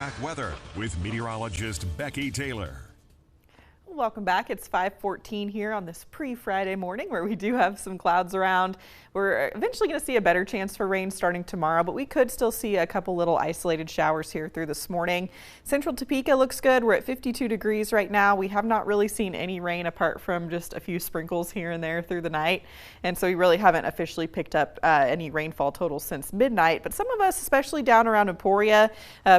track weather with meteorologist Becky Taylor. Welcome back. It's 5:14 here on this pre-Friday morning where we do have some clouds around. We're eventually going to see a better chance for rain starting tomorrow, but we could still see a couple little isolated showers here through this morning. Central Topeka looks good. We're at 52 degrees right now. We have not really seen any rain apart from just a few sprinkles here and there through the night. And so we really haven't officially picked up any rainfall totals since midnight. But some of us, especially down around Emporia,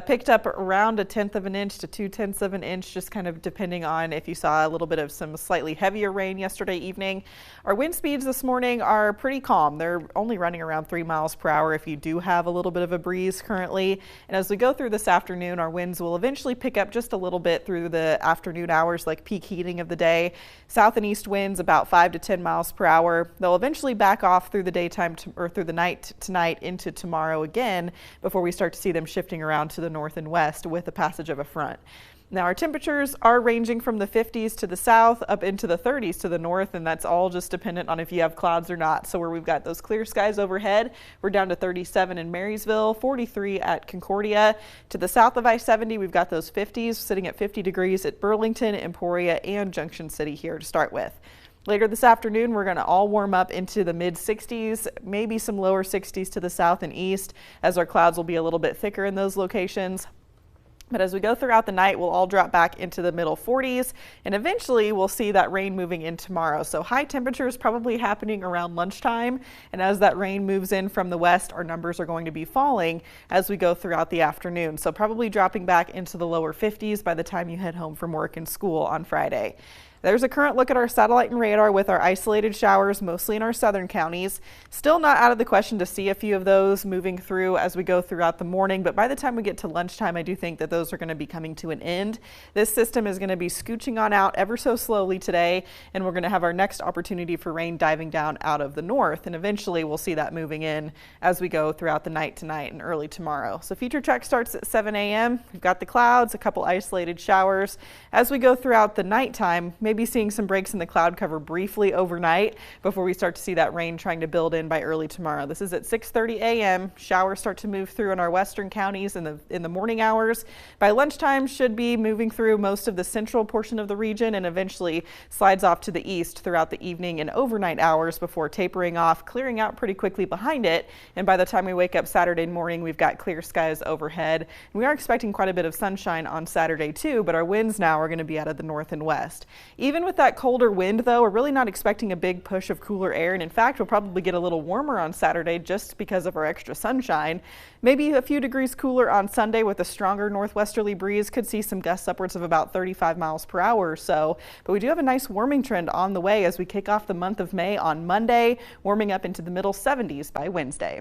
picked up around 1/10 of an inch to 2/10 of an inch, just kind of depending on if you saw a little bit of some slightly heavier rain yesterday evening. Our wind speeds this morning are pretty calm. They're only running around 3 miles per hour if you do have a little bit of a breeze currently. And as we go through this afternoon, our winds will eventually pick up just a little bit through the afternoon hours, like peak heating of the day. South and east winds about 5 to 10 miles per hour. They'll eventually back off through the daytime or through the night tonight into tomorrow again before we start to see them shifting around to the north and west with the passage of a front. Now our temperatures are ranging from the 50s to the south up into the 30s to the north, and that's all just dependent on if you have clouds or not. So where we've got those clear skies overhead, we're down to 37 in Marysville, 43 at Concordia. To the south of I-70, we've got those 50s sitting at 50 degrees at Burlington, Emporia, and Junction City here to start with. Later this afternoon, we're going to all warm up into the mid 60s, maybe some lower 60s to the south and east, as our clouds will be a little bit thicker in those locations. But as we go throughout the night, we'll all drop back into the middle 40s, and eventually we'll see that rain moving in tomorrow. So high temperatures probably happening around lunchtime, and as that rain moves in from the west, our numbers are going to be falling as we go throughout the afternoon. So probably dropping back into the lower 50s by the time you head home from work and school on Friday. There's a current look at our satellite and radar with our isolated showers, mostly in our southern counties. Still not out of the question to see a few of those moving through as we go throughout the morning, but by the time we get to lunchtime, I do think that those are going to be coming to an end. This system is going to be scooching on out ever so slowly today, and we're going to have our next opportunity for rain diving down out of the north, and eventually we'll see that moving in as we go throughout the night tonight and early tomorrow. So future check starts at 7 a.m. We've got the clouds, a couple isolated showers. As we go throughout the nighttime, maybe seeing some breaks in the cloud cover briefly overnight before we start to see that rain trying to build in by early tomorrow. This is at 6:30 a.m. Showers start to move through in our western counties in the morning hours. By lunchtime, should be moving through most of the central portion of the region and eventually slides off to the east throughout the evening and overnight hours before tapering off, clearing out pretty quickly behind it. And by the time we wake up Saturday morning, we've got clear skies overhead. And we are expecting quite a bit of sunshine on Saturday too, but our winds now are going to be out of the north and west. Even with that colder wind, though, we're really not expecting a big push of cooler air, and in fact, we'll probably get a little warmer on Saturday just because of our extra sunshine. Maybe a few degrees cooler on Sunday with a stronger northwesterly breeze. Could see some gusts upwards of about 35 miles per hour or so, but we do have a nice warming trend on the way as we kick off the month of May on Monday, warming up into the middle 70s by Wednesday.